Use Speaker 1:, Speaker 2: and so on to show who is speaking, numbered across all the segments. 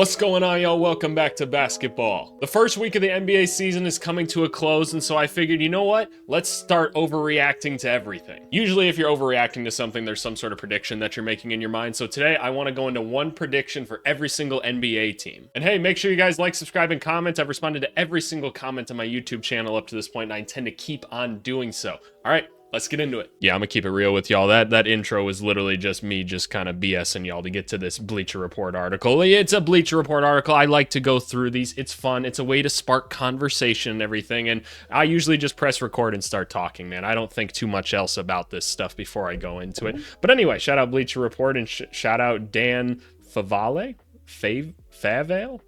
Speaker 1: What's going on, y'all? Welcome back to basketball. The first week of the NBA season is coming to a close, and so I figured, you know what? Let's start overreacting to everything. Usually, if you're overreacting to something, there's some sort of prediction that you're making in your mind. So today, I want to go into one prediction for every single NBA team. And hey, make sure you guys like, subscribe, and comment. I've responded to every single comment on my YouTube channel up to this point, and I intend to keep on doing so. All right. Let's get into it. Yeah, I'm gonna keep it real with y'all. That intro was literally just me just kind of BSing y'all to get to this Bleacher Report article. It's a Bleacher Report article. I like to go through these. It's fun. It's a way to spark conversation and everything. And I usually just press record and start talking, man. I don't think too much else about this stuff before I go into it. But anyway, shout out Bleacher Report and shout out Dan Favale? Favale?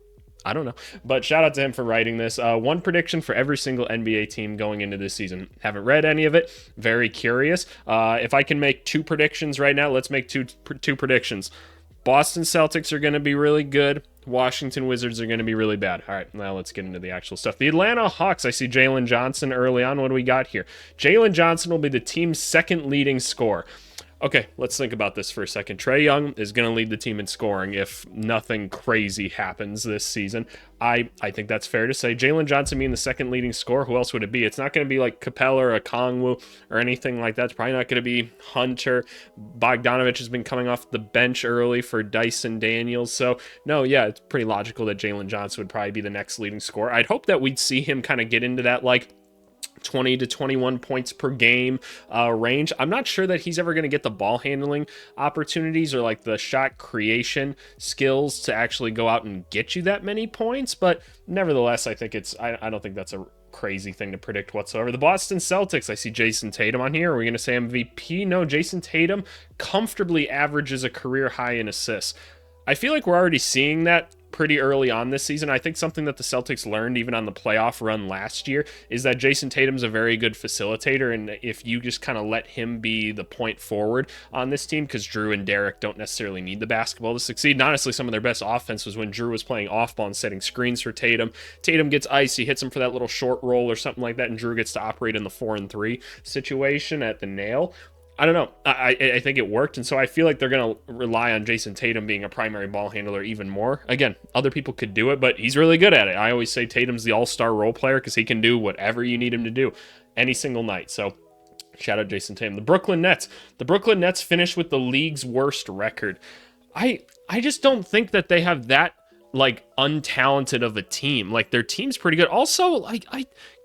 Speaker 1: I don't know, but shout out to him for writing this. One prediction for every single NBA team going into this season. Haven't read any of it. Very curious. If I can make two predictions right now, let's make two predictions. Boston Celtics are going to be really good. Washington Wizards are going to be really bad. All right, now let's get into the actual stuff. The Atlanta Hawks, I see Jalen Johnson early on. What do we got here? Jalen Johnson will be the team's second leading scorer. Okay, let's think about this for a second. Trae Young is going to lead the team in scoring if nothing crazy happens this season. I think that's fair to say. Jalen Johnson being the second leading scorer, who else would it be? It's not going to be like Capella or Okongwu or anything like that. It's probably not going to be Hunter. Bogdanovich has been coming off the bench early for Dyson Daniels. So, no, yeah, it's pretty logical that Jalen Johnson would probably be the next leading scorer. I'd hope that we'd see him kind of get into that, like, 20 to 21 points per game range. I'm not sure that he's ever going to get the ball handling opportunities or like the shot creation skills to actually go out and get you that many points, but nevertheless, I think I don't think that's a crazy thing to predict whatsoever. The Boston Celtics, I see Jason Tatum on here. Are we going to say MVP? No, Jason Tatum comfortably averages a career high in assists. I feel like we're already seeing that pretty early on this season. I think something that the Celtics learned even on the playoff run last year is that Jason Tatum's a very good facilitator, and if you just kind of let him be the point forward on this team, because Drew and Derek don't necessarily need the basketball to succeed. And honestly, some of their best offense was when Drew was playing off ball and setting screens for Tatum. Tatum gets iced, he hits him for that little short roll or something like that, and Drew gets to operate in the 4-and-3 situation at the nail. I don't know. I think it worked, and so I feel like they're going to rely on Jason Tatum being a primary ball handler even more. Again, other people could do it, but he's really good at it. I always say Tatum's the all-star role player because he can do whatever you need him to do any single night. So shout out Jason Tatum. The Brooklyn Nets. The Brooklyn Nets finished with the league's worst record. I just don't think that they have that like untalented of a team. Like their team's pretty good. Also, like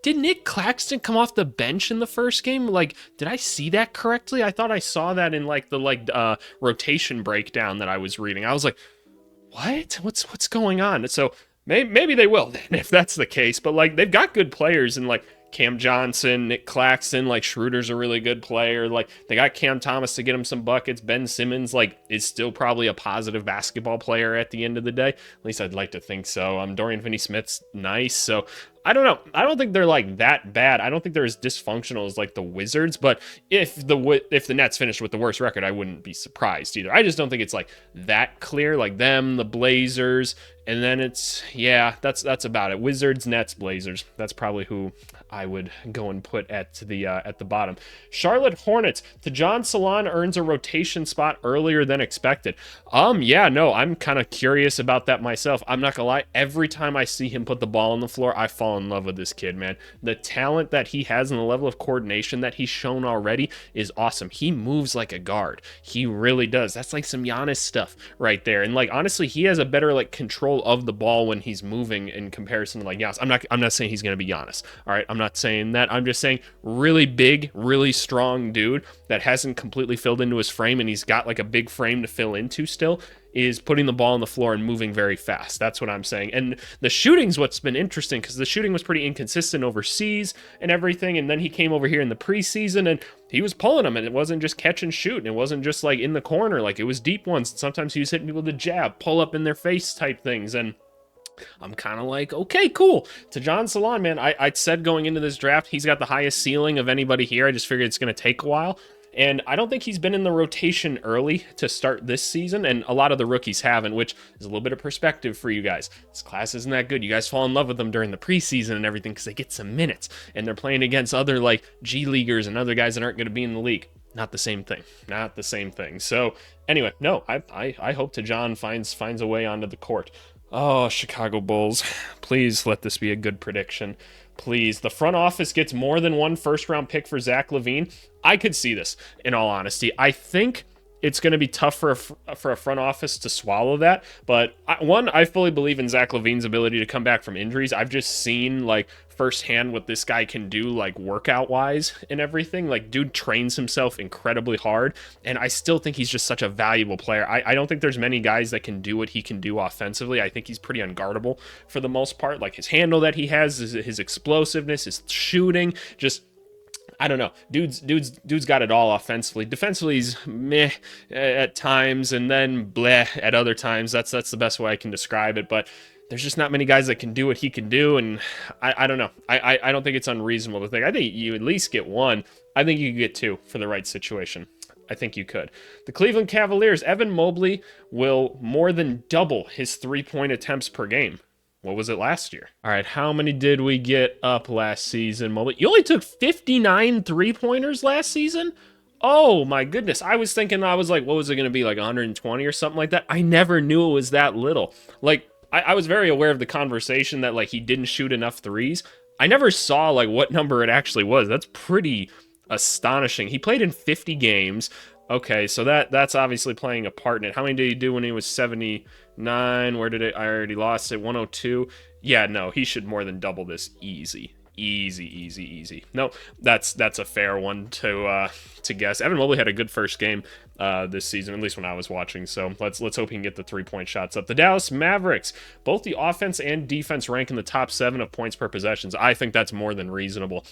Speaker 1: did Nick Claxton come off the bench in the first game? Like, did I see that correctly? I thought I saw that in like the rotation breakdown that I was reading. I was like, what? What's going on? So maybe they will then, if that's the case. But like they've got good players and like Cam Johnson, Nick Claxton, like Schroeder's a really good player. Like they got Cam Thomas to get him some buckets. Ben Simmons like is still probably a positive basketball player at the end of the day. At least I'd like to think so. Dorian Finney-Smith's nice. So I don't know. I don't think they're like that bad. I don't think they're as dysfunctional as like the Wizards. But if the Nets finished with the worst record, I wouldn't be surprised either. I just don't think it's like that clear. Like them, the Blazers, and then it's that's about it. Wizards, Nets, Blazers. That's probably who I would go and put at the bottom. Charlotte Hornets. Tajon Salon earns a rotation spot earlier than expected. I'm kind of curious about that myself. I'm not gonna lie. Every time I see him put the ball on the floor, I fall in love with this kid, man. The talent that he has and the level of coordination that he's shown already is awesome. He moves like a guard. He really does. That's like some Giannis stuff right there. And like honestly, he has a better like control of the ball when he's moving in comparison to like Giannis. I'm not saying he's gonna be Giannis. All right, I'm not saying that. I'm just saying really big, really strong dude that hasn't completely filled into his frame, and he's got like a big frame to fill into still, is putting the ball on the floor and moving very fast. That's what I'm saying. And the shooting's what's been interesting, because the shooting was pretty inconsistent overseas and everything, and then he came over here in the preseason and he was pulling them, and it wasn't just catch and shoot, and it wasn't just like in the corner, like it was deep ones. Sometimes he was hitting people with the jab, pull up in their face type things, and I'm kind of like, okay, cool. Tajon Salon, man, I said going into this draft, he's got the highest ceiling of anybody here. I just figured it's going to take a while. And I don't think he's been in the rotation early to start this season, and a lot of the rookies haven't, which is a little bit of perspective for you guys. This class isn't that good. You guys fall in love with them during the preseason and everything because they get some minutes, and they're playing against other like G Leaguers and other guys that aren't going to be in the league. Not the same thing. So anyway, no, I hope Tajon finds a way onto the court. Oh, Chicago Bulls, please let this be a good prediction. Please. The front office gets more than one first round pick for Zach LaVine. I could see this, in all honesty. I think it's going to be tough for a front office to swallow that. But I fully believe in Zach LaVine's ability to come back from injuries. I've just seen like firsthand what this guy can do, like workout wise and everything. Like, dude trains himself incredibly hard, and I still think he's just such a valuable player. I don't think there's many guys that can do what he can do offensively. I think he's pretty unguardable for the most part. Like his handle that he has, his explosiveness, his shooting, just I don't know. Dude's got it all offensively. Defensively, he's meh at times, and then bleh at other times. That's the best way I can describe it. But there's just not many guys that can do what he can do, and I don't know. I don't think it's unreasonable to think. I think you at least get one. I think you could get two for the right situation. I think you could. The Cleveland Cavaliers, Evan Mobley will more than double his three-point attempts per game. What was it last year? All right, how many did we get up last season, Mobley? You only took 59 three-pointers last season? Oh, my goodness. I was like, what was it going to be, like 120 or something like that? I never knew it was that little. Like, I was very aware of the conversation that, like, he didn't shoot enough threes. I never saw, like, what number it actually was. That's pretty astonishing. He played in 50 games. Okay, so that's obviously playing a part in it. How many did he do when he was 79? Where did it? I already lost it. 102. Yeah, no, he should more than double this. Easy. No, that's a fair one to guess. Evan Mobley had a good first game this season, at least when I was watching. So let's hope he can get the 3-point shots up. The Dallas Mavericks, both the offense and defense rank in the top 7 of points per possessions. I think that's more than reasonable.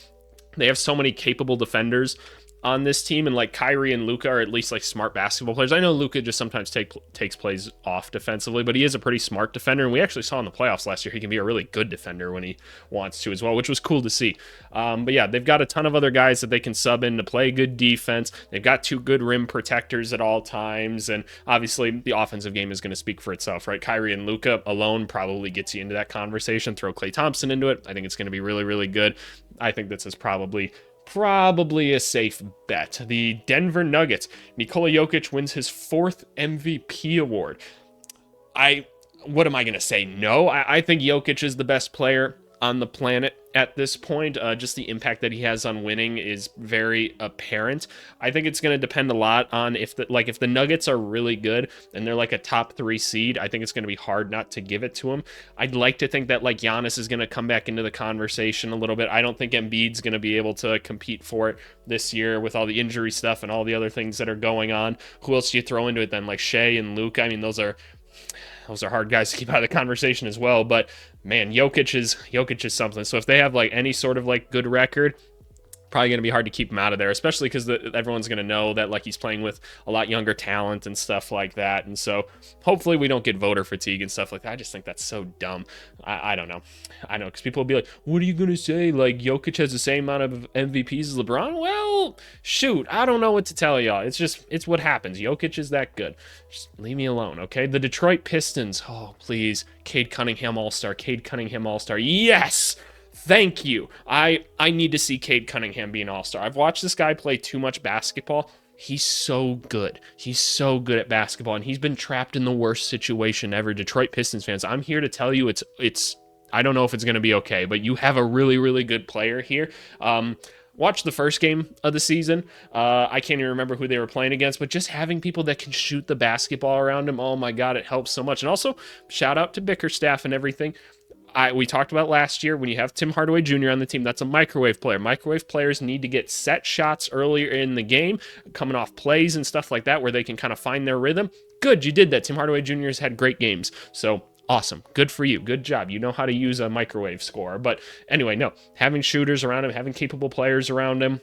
Speaker 1: They have so many capable defenders on this team, and like Kyrie and Luka are at least like smart basketball players. I know Luka just sometimes takes plays off defensively, but he is a pretty smart defender, and we actually saw in the playoffs last year he can be a really good defender when he wants to as well, which was cool to see. But yeah, they've got a ton of other guys that they can sub in to play good defense. They've got 2 good rim protectors at all times, and obviously the offensive game is going to speak for itself, right? Kyrie and Luka alone probably gets you into that conversation. Throw Klay Thompson into it. I think it's going to be really, really good. I think this is probably a safe bet. The Denver Nuggets, Nikola Jokic wins his 4th MVP award. What am I going to say? No, I think Jokic is the best player on the planet at this point. Just the impact that he has on winning is very apparent. I think it's going to depend a lot on if the Nuggets are really good and they're like a top 3 seed. I think it's going to be hard not to give it to him. I'd like to think that like Giannis is going to come back into the conversation a little bit. I don't think Embiid's going to be able to compete for it this year with all the injury stuff and all the other things that are going on. Who else do you throw into it then? Like Shea and Luke. I mean, those are hard guys to keep out of the conversation as well. But man, Jokic is something. So if they have like any sort of like good record, probably going to be hard to keep him out of there, especially because everyone's going to know that like he's playing with a lot younger talent and stuff like that. And so hopefully we don't get voter fatigue and stuff like that. I just think that's so dumb. I don't know. I know, because people will be like, what are you going to say? Like Jokic has the same amount of MVPs as LeBron? Well, shoot, I don't know what to tell y'all. It's what happens. Jokic is that good. Just leave me alone, okay? The Detroit Pistons. Oh, please. Cade Cunningham All-Star. Yes! Thank you. I need to see Cade Cunningham be an all-star. I've watched this guy play too much basketball. He's so good. He's so good at basketball, and he's been trapped in the worst situation ever. Detroit Pistons fans, I'm here to tell you it's I don't know if it's going to be okay, but you have a really, really good player here. Watch the first game of the season. I can't even remember who they were playing against, but just having people that can shoot the basketball around him, oh my God, it helps so much. And also, shout out to Bickerstaff and everything. We talked about last year, when you have Tim Hardaway Jr. on the team, that's a microwave player. Microwave players need to get set shots earlier in the game, coming off plays and stuff like that, where they can kind of find their rhythm. Good, you did that. Tim Hardaway Jr. has had great games. So awesome. Good for you. Good job. You know how to use a microwave scorer. But anyway, no, having shooters around him, having capable players around him,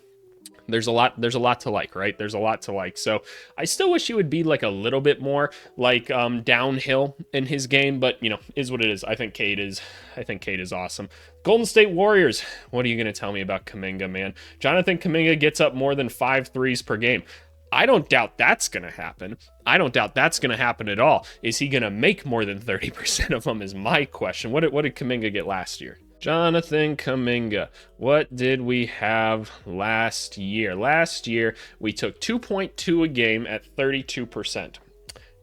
Speaker 1: there's a lot to like, right? There's a lot to like. So I still wish he would be like a little bit more like downhill in his game, but is what it is. I think Cade is awesome. Golden State Warriors. What are you going to tell me about Kuminga, man? Jonathan Kuminga gets up more than 5 threes per game. I don't doubt that's going to happen. I don't doubt that's going to happen at all. Is he going to make more than 30% of them is my question. What did Kuminga get last year? Jonathan Kuminga. What did we have last year? Last year, we took 2.2 a game at 32%.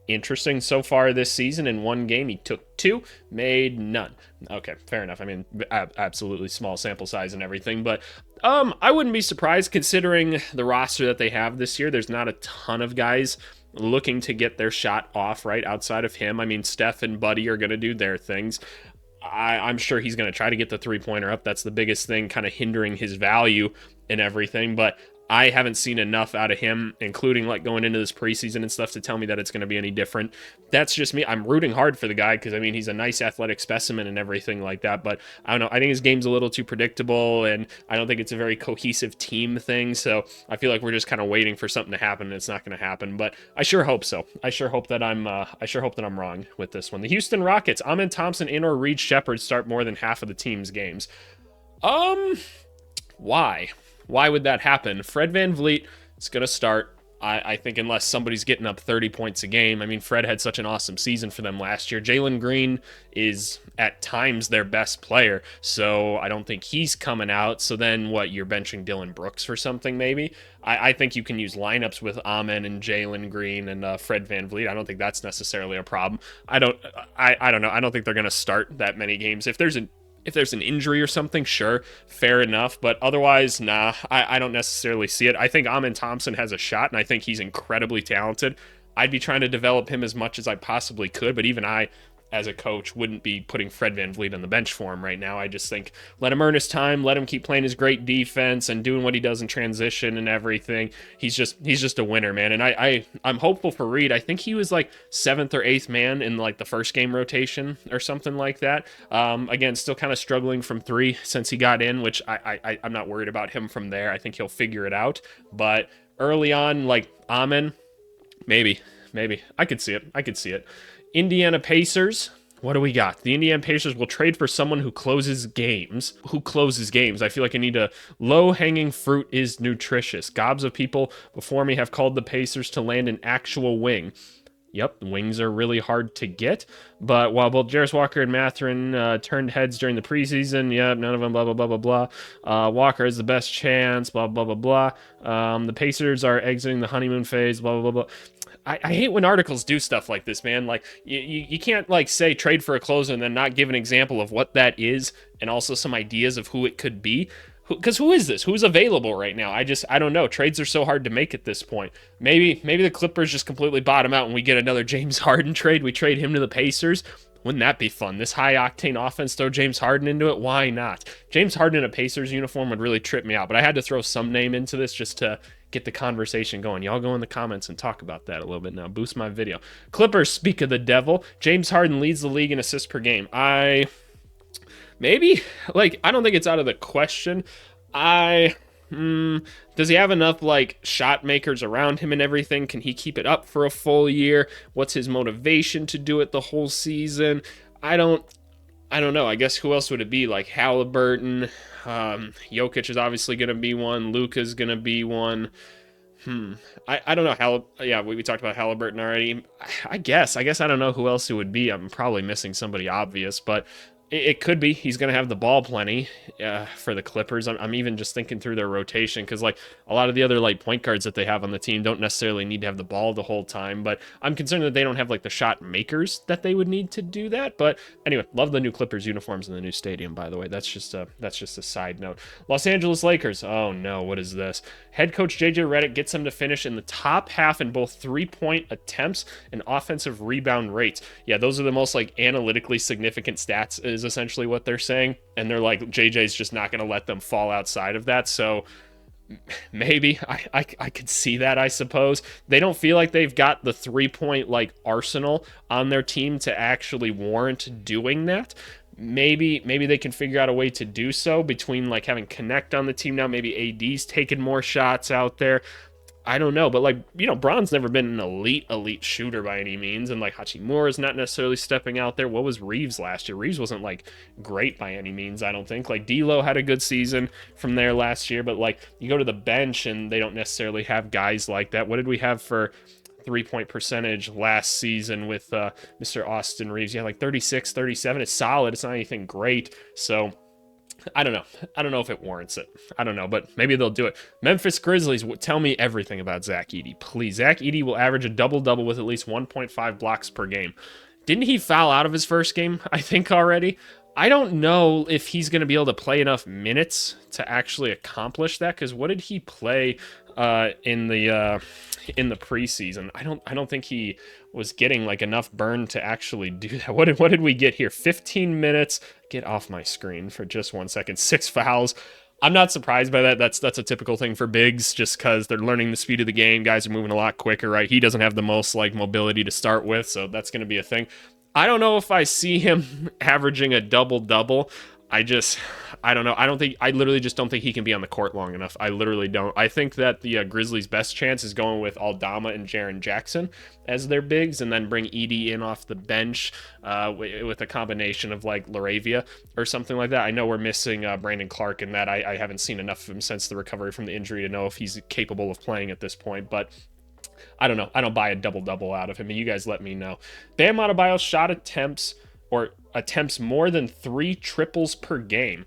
Speaker 1: interesting so far this season. In one game, he took 2, made none. Okay, fair enough. I mean, absolutely small sample size and everything, but I wouldn't be surprised considering the roster that they have this year. There's not a ton of guys looking to get their shot off right outside of him. I mean, Steph and Buddy are going to do their things. I'm sure he's going to try to get the three-pointer up. That's the biggest thing kind of hindering his value and everything, but I haven't seen enough out of him, including like going into this preseason and stuff, to tell me that it's going to be any different. That's just me. I'm rooting hard for the guy because, I mean, he's a nice athletic specimen and everything like that, but I don't know. I think his game's a little too predictable, and I don't think it's a very cohesive team thing, so I feel like we're just kind of waiting for something to happen, and it's not going to happen, but I sure hope so. I sure hope that I'm wrong with this one. The Houston Rockets, Amen Thompson and or Reed Shepherd start more than half of the team's games. Why? Why would that happen? Fred VanVleet is going to start, I think, unless somebody's getting up 30 points a game. I mean, Fred had such an awesome season for them last year. Jalen Green is, at times, their best player, so I don't think he's coming out. So then, what, you're benching Dylan Brooks for something, maybe? I think you can use lineups with Amen and Jalen Green and Fred VanVleet. I don't think that's necessarily a problem. I don't know. I don't think they're going to start that many games. If there's an injury or something, sure, fair enough. But otherwise, nah, I don't necessarily see it. I think Amen Thompson has a shot, and I think he's incredibly talented. I'd be trying to develop him as much as I possibly could, but even I, as a coach, wouldn't be putting Fred VanVleet on the bench for him right now. I just think let him earn his time, let him keep playing his great defense and doing what he does in transition and everything. He's just a winner, man. And I'm hopeful for Reed. I think he was like 7th or 8th man in like the first game rotation or something like that. Again, still kind of struggling from 3 since he got in, which I'm not worried about him from there. I think he'll figure it out. But early on, like Amen, maybe I could see it. Indiana Pacers, what do we got? The Indiana Pacers will trade for someone who closes games. I feel like I need a low-hanging fruit is nutritious. Gobs of people before me have called the Pacers to land an actual wing. Yep, wings are really hard to get, but while both Jarris Walker and Mathurin turned heads during the preseason, none of them, blah, blah, blah, blah, blah. Walker has the best chance, blah, blah, blah, blah. The Pacers are exiting the honeymoon phase, blah, blah, blah, blah. I hate when articles do stuff like this, man. Like, you can't, like, say trade for a closer and then not give an example of what that is and also some ideas of who it could be. Because who is this? Who's available right now? I don't know. Trades are so hard to make at this point. Maybe the Clippers just completely bottom out and we get another James Harden trade. We trade him to the Pacers. Wouldn't that be fun? This high-octane offense, throw James Harden into it? Why not? James Harden in a Pacers uniform would really trip me out, but I had to throw some name into this just to get the conversation going. Y'all go in the comments and talk about that a little bit now. Boost my video. Clippers, speak of the devil. James Harden leads the league in assists per game. Maybe? Like, I don't think it's out of the question. Does he have enough, like, shot makers around him and everything? Can he keep it up for a full year? What's his motivation to do it the whole season? I don't know. I guess who else would it be? Like Halliburton. Jokic is obviously going to be one. Luka's going to be one. I don't know. We talked about Halliburton already. I guess I don't know who else it would be. I'm probably missing somebody obvious, but it could be. He's going to have the ball plenty for the Clippers. I'm even just thinking through their rotation because, like, a lot of the other, like, point guards that they have on the team don't necessarily need to have the ball the whole time, but I'm concerned that they don't have, like, the shot makers that they would need to do that. But anyway, love the new Clippers uniforms in the new stadium, by the way. That's just a side note. Los Angeles Lakers. Oh, no. What is this? Head coach JJ Redick gets them to finish in the top half in both three-point attempts and offensive rebound rates. Yeah, those are the most, like, analytically significant stats is essentially what they're saying, and they're like, JJ's just not going to let them fall outside of that. So maybe I could see that. I suppose they don't feel like they've got the 3-point like arsenal on their team to actually warrant doing that. Maybe they can figure out a way to do so between like having Connect on the team now. Maybe AD's taking more shots out there. I don't know, but, like, you know, Braun's never been an elite shooter by any means, and, like, Hachimura's not necessarily stepping out there. What was Reeves last year? Reeves wasn't, like, great by any means, I don't think. Like, D'Lo had a good season from there last year, but, like, you go to the bench, and they don't necessarily have guys like that. What did we have for three-point percentage last season with Mr. Austin Reeves? Yeah, like 36, 37. It's solid. It's not anything great, so I don't know. I don't know if it warrants it. I don't know, but maybe they'll do it. Memphis Grizzlies, tell me everything about Zach Edey, please. Zach Edey will average a double-double with at least 1.5 blocks per game. Didn't he foul out of his first game, I think, already? I don't know if he's going to be able to play enough minutes to actually accomplish that, because what did he play in the preseason? I don't think he was getting like enough burn to actually do that. What did we get here? 15 minutes. Get off my screen for just 1 second. 6 fouls. I'm not surprised by that. That's a typical thing for bigs, just because they're learning the speed of the game. Guys are moving a lot quicker, right? He doesn't have the most like mobility to start with, so that's going to be a thing. I don't know if I see him averaging a double-double. I don't know. I literally just don't think he can be on the court long enough. I literally don't. I think that the Grizzlies' best chance is going with Aldama and Jaren Jackson as their bigs, and then bring Edey in off the bench with a combination of like Laravia or something like that. I know we're missing Brandon Clark in that. I haven't seen enough of him since the recovery from the injury to know if he's capable of playing at this point, but I don't know. I don't buy a double-double out of him. You guys let me know. Bam Adebayo's shot attempts more than 3 triples per game.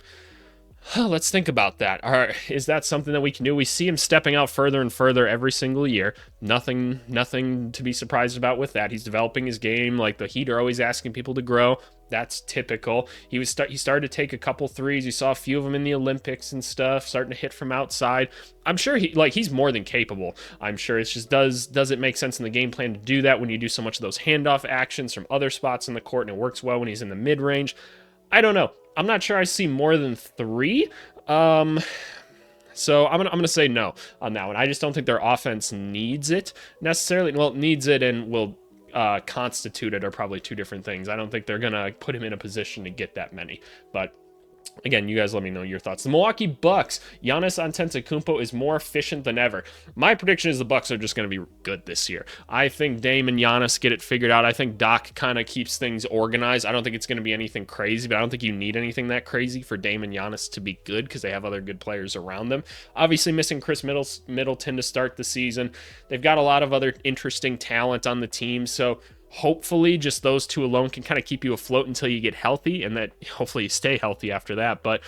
Speaker 1: Let's think about that. Is that something that we can do? We see him stepping out further and further every single year. Nothing to be surprised about with that. He's developing his game. Like, the Heat are always asking people to grow. That's typical. He started to take a couple threes. You saw a few of them in the Olympics and stuff, starting to hit from outside. I'm sure he's more than capable. I'm sure it's just does it make sense in the game plan to do that when you do so much of those handoff actions from other spots in the court, and it works well when he's in the mid-range? I don't know. I'm not sure I see more than 3. So I'm gonna say no on that one. I just don't think their offense needs it necessarily. Well, needs it and will constitute it are probably 2 different things. I don't think they're gonna put him in a position to get that many, but again, you guys let me know your thoughts. The Milwaukee Bucks, Giannis Antetokounmpo is more efficient than ever. My prediction is the Bucks are just going to be good this year. I think Dame and Giannis get it figured out. I think Doc kind of keeps things organized. I don't think it's going to be anything crazy, but I don't think you need anything that crazy for Dame and Giannis to be good, because they have other good players around them. Obviously missing Chris Middleton to start the season. They've got a lot of other interesting talent on the team, so hopefully just those 2 alone can kind of keep you afloat until you get healthy, and that hopefully you stay healthy after that. But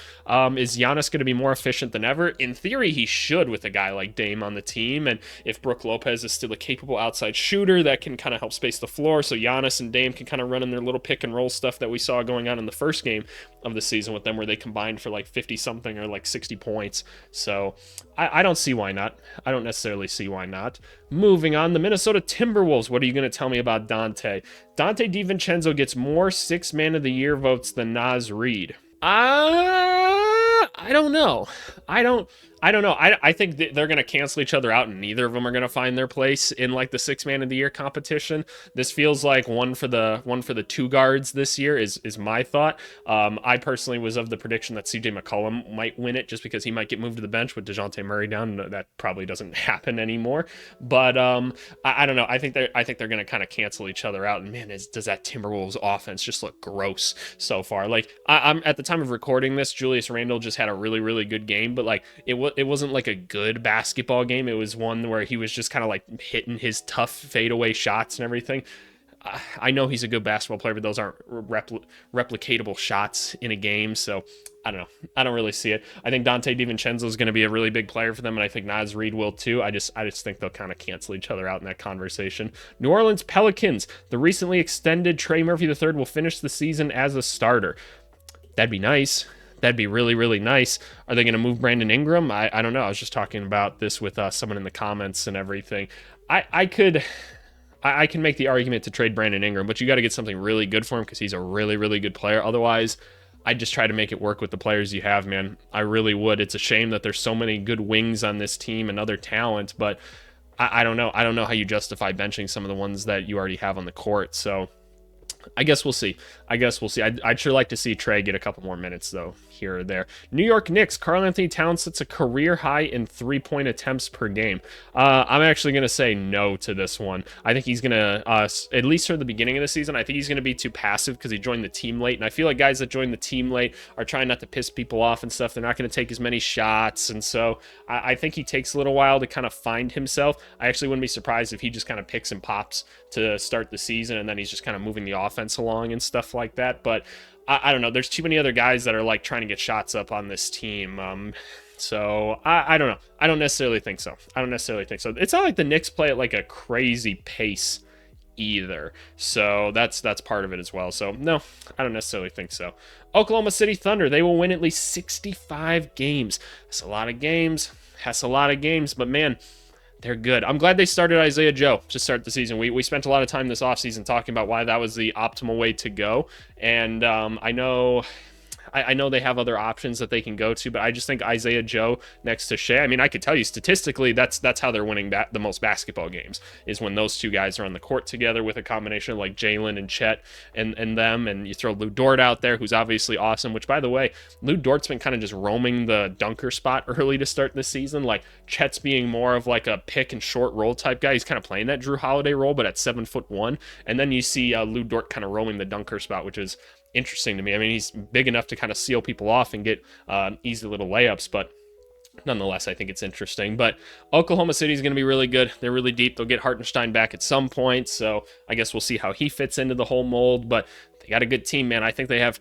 Speaker 1: is Giannis going to be more efficient than ever? In theory, he should, with a guy like Dame on the team. And if Brook Lopez is still a capable outside shooter, that can kind of help space the floor, so Giannis and Dame can kind of run in their little pick and roll stuff that we saw going on in the first game of the season with them, where they combined for like 50 something or like 60 points. So I don't see why not. I don't necessarily see why not. Moving on, the Minnesota Timberwolves. What are you going to tell me about Dante DiVincenzo gets more 6th Man of the Year votes than Naz Reid. I don't know. I don't know. I think they're going to cancel each other out, and neither of them are going to find their place in like the 6th Man of the Year competition. This feels like one for the 2 guards this year is my thought. I personally was of the prediction that CJ McCollum might win it, just because he might get moved to the bench with DeJounte Murray down. That probably doesn't happen anymore. But I don't know. I think they're going to kind of cancel each other out. And man, does that Timberwolves offense just look gross so far? Like, I'm at the time of recording this, Julius Randle just had a really, really good game, but like it wasn't like a good basketball game. It was one where he was just kind of like hitting his tough fadeaway shots and everything. I know he's a good basketball player, but those aren't replicatable shots in a game. So I don't know. I don't really see it. I think Dante DiVincenzo is going to be a really big player for them, and I think Naz Reid will too. I just think they'll kind of cancel each other out in that conversation. New Orleans Pelicans. The recently extended Trey Murphy III will finish the season as a starter. That'd be nice. That'd be really, really nice. Are they going to move Brandon Ingram? I don't know. I was just talking about this with someone in the comments and everything. I can make the argument to trade Brandon Ingram, but you got to get something really good for him, because he's a really, really good player. Otherwise, I'd just try to make it work with the players you have, man. I really would. It's a shame that there's so many good wings on this team and other talent, but I don't know. I don't know how you justify benching some of the ones that you already have on the court. So I guess we'll see. I'd sure like to see Trey get a couple more minutes, though, here or there. New York Knicks. Karl-Anthony Towns sets a career high in 3-point attempts per game. I'm actually going to say no to this one. I think he's going to, at least for the beginning of the season, I think he's going to be too passive because he joined the team late. And I feel like guys that join the team late are trying not to piss people off and stuff. They're not going to take as many shots. And so I think he takes a little while to kind of find himself. I actually wouldn't be surprised if he just kind of picks and pops to start the season, and then he's just kind of moving the offense offense along and stuff like that. But I don't know. There's too many other guys that are like trying to get shots up on this team. So I don't know. I don't necessarily think so. It's not like the Knicks play at like a crazy pace either. So that's part of it as well. So no, I don't necessarily think so. Oklahoma City Thunder, they will win at least 65 games. That's a lot of games. But man, they're good. I'm glad they started Isaiah Joe to start the season. We spent a lot of time this offseason talking about why that was the optimal way to go. And I know they have other options that they can go to, but I just think Isaiah Joe next to Shea, I mean, I could tell you statistically, that's how they're winning the most basketball games, is when those two guys are on the court together with a combination of like Jalen and Chet and them, and you throw Lou Dort out there, who's obviously awesome, which, by the way, Lou Dort's been kind of just roaming the dunker spot early to start this season. Like, Chet's being more of like a pick and short roll type guy. He's kind of playing that Drew Holiday role, but at 7'1", and then you see Lou Dort kind of roaming the dunker spot, which is interesting to me. I mean, he's big enough to kind of seal people off and get easy little layups, but nonetheless, I think it's interesting. But Oklahoma City is going to be really good. They're really deep. They'll get Hartenstein back at some point, so I guess we'll see how he fits into the whole mold, but they got a good team, man. I think they have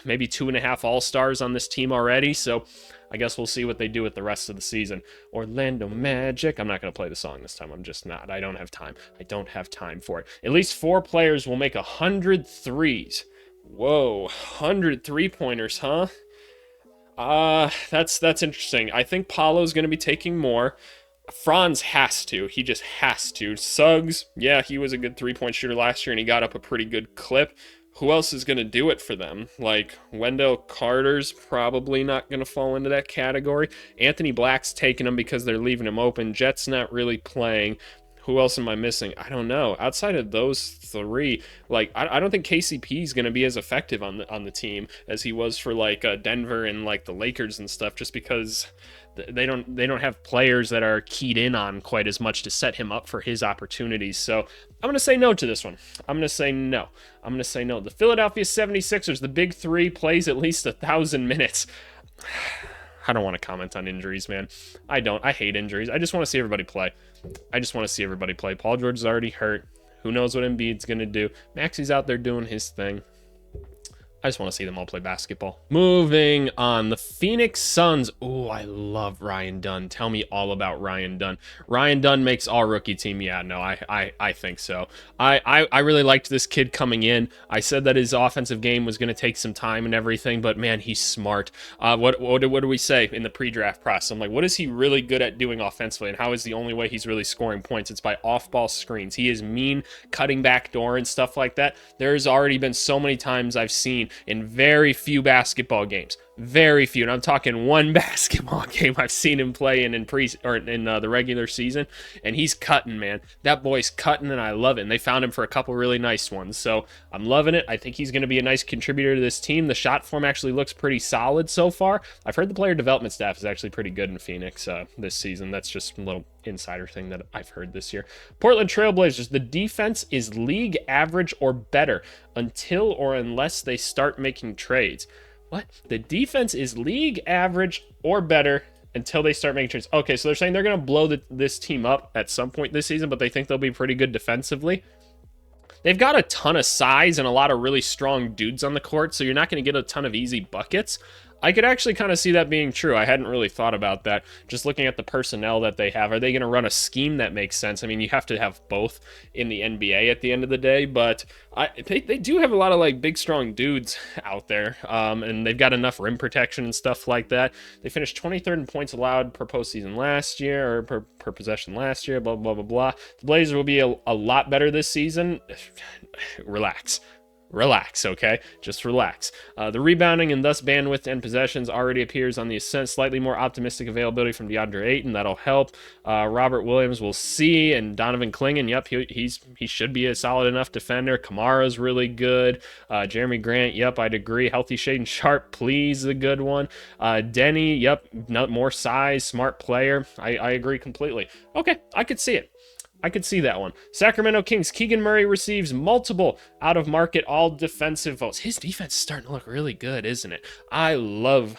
Speaker 1: maybe 2.5 all-stars on this team already, so I guess we'll see what they do with the rest of the season. Orlando Magic. I'm not going to play the song this time. I'm just not. I don't have time. I don't have time for it. At least 4 players will make 100 threes. Whoa, 100 3-pointers, huh? That's interesting. I think Paulo's going to be taking more. Franz has to. He just has to. Suggs, yeah, he was a good 3-point shooter last year, and he got up a pretty good clip. Who else is going to do it for them? Like, Wendell Carter's probably not going to fall into that category. Anthony Black's taking him because they're leaving him open. Jet's not really playing. Who else am I missing? I don't know. Outside of those 3, like, I don't think KCP is going to be as effective on the team as he was for like Denver and like the Lakers and stuff, just because they don't have players that are keyed in on quite as much to set him up for his opportunities. So I'm going to say no to this one. I'm going to say no. The Philadelphia 76ers, the big 3, plays at least 1,000 minutes. I don't want to comment on injuries, man. I don't. I hate injuries. I just want to see everybody play. Paul George is already hurt. Who knows what Embiid's going to do? Maxi's out there doing his thing. I just want to see them all play basketball. Moving on, the Phoenix Suns. Oh, I love Ryan Dunn. Tell me all about Ryan Dunn. Ryan Dunn makes all rookie team. Yeah, no, I think so. I really liked this kid coming in. I said that his offensive game was going to take some time and everything, but man, he's smart. What do we say in the pre-draft process? I'm like, what is he really good at doing offensively, and how is the only way he's really scoring points? It's by off-ball screens. He is mean, cutting back door and stuff like that. There's already been so many times I've seen in very few basketball games. Very few, and I'm talking one basketball game I've seen him play in the regular season, and he's cutting, man. That boy's cutting, and I love it. And they found him for a couple really nice ones, so I'm loving it. I think he's going to be a nice contributor to this team. The shot form actually looks pretty solid so far. I've heard the player development staff is actually pretty good in Phoenix this season. That's just a little insider thing that I've heard this year. Portland Trailblazers, the defense is league average or better until or unless they start making trades. What? The defense is league average or better until they start making trades. Okay, so they're saying they're going to blow this team up at some point this season, but they think they'll be pretty good defensively. They've got a ton of size and a lot of really strong dudes on the court, so you're not going to get a ton of easy buckets. I could actually kind of see that being true. I hadn't really thought about that. Just looking at the personnel that they have, are they going to run a scheme that makes sense? I mean, you have to have both in the NBA at the end of the day, but they do have a lot of like big, strong dudes out there, and they've got enough rim protection and stuff like that. They finished 23rd in points allowed per postseason last year, or per possession last year, blah, blah, blah, blah. The Blazers will be a lot better this season. Relax, okay? Just relax. The rebounding and thus bandwidth and possessions already appears on the ascent. Slightly more optimistic availability from DeAndre Ayton. That'll help. Robert Williams, we'll see. And Donovan Clingan, yep, he should be a solid enough defender. Kamara's really good. Jeremy Grant, yep, I'd agree. Healthy Shaedon Sharpe, please, a good one. Denny, yep, more size, smart player. I agree completely. Okay, I could see it. I could see that one. Sacramento Kings, Keegan Murray receives multiple out-of-market all-defensive votes. His defense is starting to look really good, isn't it? I love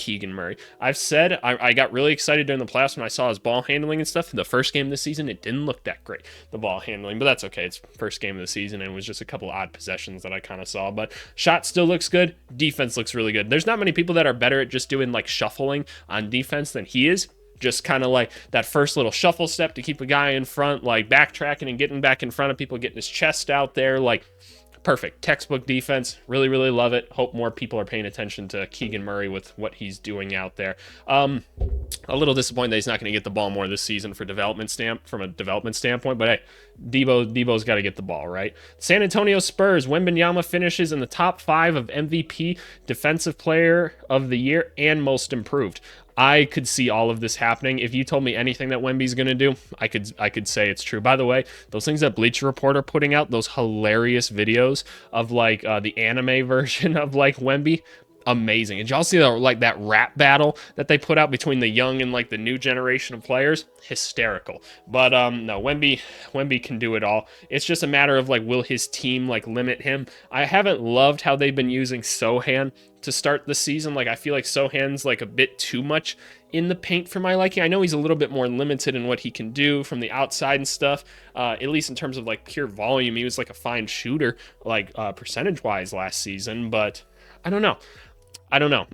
Speaker 1: Keegan Murray. I've said I got really excited during the playoffs when I saw his ball handling and stuff. The first game of the season, it didn't look that great, the ball handling, but that's okay. It's first game of the season, and it was just a couple odd possessions that I kind of saw. But shot still looks good. Defense looks really good. There's not many people that are better at just doing like shuffling on defense than he is. Just kind of like that first little shuffle step to keep a guy in front, like backtracking and getting back in front of people, getting his chest out there, like perfect. Textbook defense. Really, really love it. Hope more people are paying attention to Keegan Murray with what he's doing out there. A little disappointed that he's not going to get the ball more this season from a development standpoint, but hey, Debo's got to get the ball, right? San Antonio Spurs, Wembanyama finishes in the top 5 of MVP, Defensive Player of the Year, and Most Improved. I could see all of this happening. If you told me anything that Wemby's going to do, I could say it's true. By the way, those things that Bleacher Report are putting out, those hilarious videos of like the anime version of like Wemby, amazing. Did y'all see that rap battle that they put out between the young and like the new generation of players? Hysterical. But no, Wemby can do it all. It's just a matter of like, will his team like limit him? I haven't loved how they've been using Sohan to start the season. Like, I feel like Sohan's like a bit too much in the paint for my liking. I know he's a little bit more limited in what he can do from the outside and stuff, at least in terms of like pure volume. He was like a fine shooter, like percentage wise last season, but I don't know.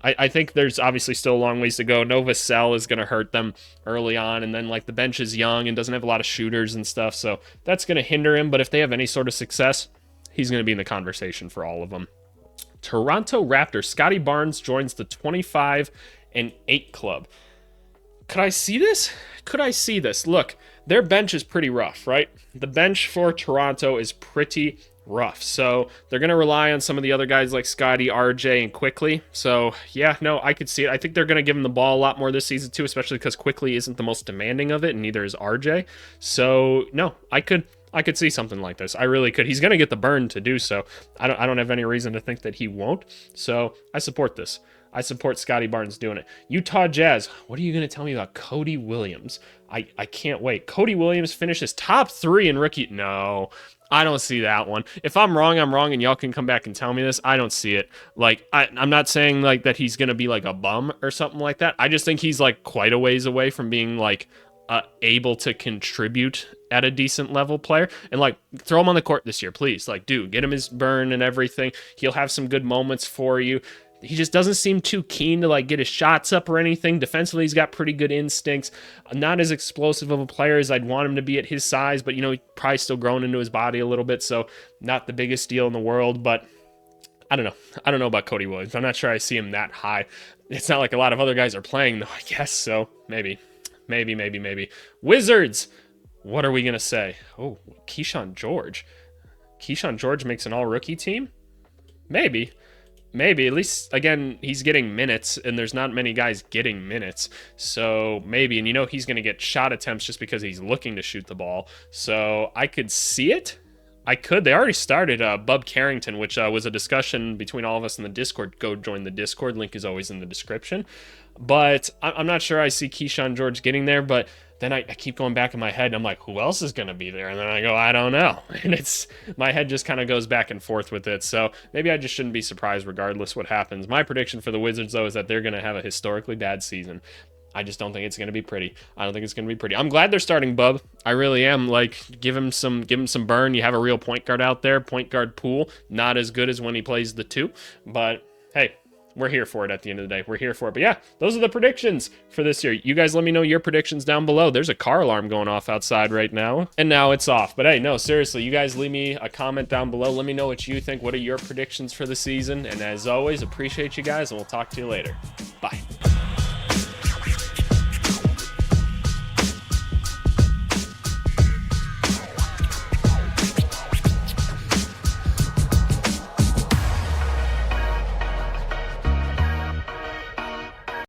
Speaker 1: I think there's obviously still a long ways to go. Nova Cell is going to hurt them early on, and then like the bench is young and doesn't have a lot of shooters and stuff, so that's going to hinder him. But if they have any sort of success, he's going to be in the conversation for all of them. Toronto Raptors. Scotty Barnes joins the 25-8 club. Could I see this? Look, their bench is pretty rough, right? The bench for Toronto is pretty rough. So they're going to rely on some of the other guys like Scotty, RJ, and Quickly. So yeah, no, I could see it. I think they're going to give him the ball a lot more this season too, especially because Quickly isn't the most demanding of it, and neither is RJ. So no, I could see something like this. I really could. He's going to get the burn to do so. I don't have any reason to think that he won't. So I support this. I support Scotty Barnes doing it. Utah Jazz. What are you going to tell me about Cody Williams? I can't wait. Cody Williams finishes top 3 in rookie. No, I don't see that one. If I'm wrong, I'm wrong, and y'all can come back and tell me this. I don't see it. Like, I'm not saying like that he's going to be like a bum or something like that. I just think he's like quite a ways away from being like able to contribute at a decent level player. And like, throw him on the court this year, please. Like, dude, get him his burn and everything. He'll have some good moments for you. He just doesn't seem too keen to like get his shots up or anything. Defensively, he's got pretty good instincts. Not as explosive of a player as I'd want him to be at his size, but you know, he's probably still growing into his body a little bit, so not the biggest deal in the world. But I don't know. I don't know about Cody Williams. I'm not sure I see him that high. It's not like a lot of other guys are playing, though, I guess. So maybe. Wizards. What are we going to say? Oh, Keyshawn George. Keyshawn George makes an all-rookie team? Maybe. At least, again, he's getting minutes, and there's not many guys getting minutes. So maybe. And you know he's going to get shot attempts just because he's looking to shoot the ball. So I could see it. They already started Bub Carrington, which was a discussion between all of us in the Discord. Go join the Discord. Link is always in the description. But I'm not sure I see Keyshawn George getting there, but then I keep going back in my head, and I'm like, who else is going to be there? And then I go, I don't know. And my head just kind of goes back and forth with it. So maybe I just shouldn't be surprised regardless what happens. My prediction for the Wizards, though, is that they're going to have a historically bad season. I just don't think it's going to be pretty. I'm glad they're starting Bub. I really am. Like, give him some burn. You have a real point guard out there. Point guard pool, not as good as when he plays the 2. But, hey, we're here for it at the end of the day. We're here for it. But yeah, those are the predictions for this year. You guys let me know your predictions down below. There's a car alarm going off outside right now. And now it's off. But hey, no, seriously, you guys leave me a comment down below. Let me know what you think. What are your predictions for the season? And as always, appreciate you guys, and we'll talk to you later. Bye.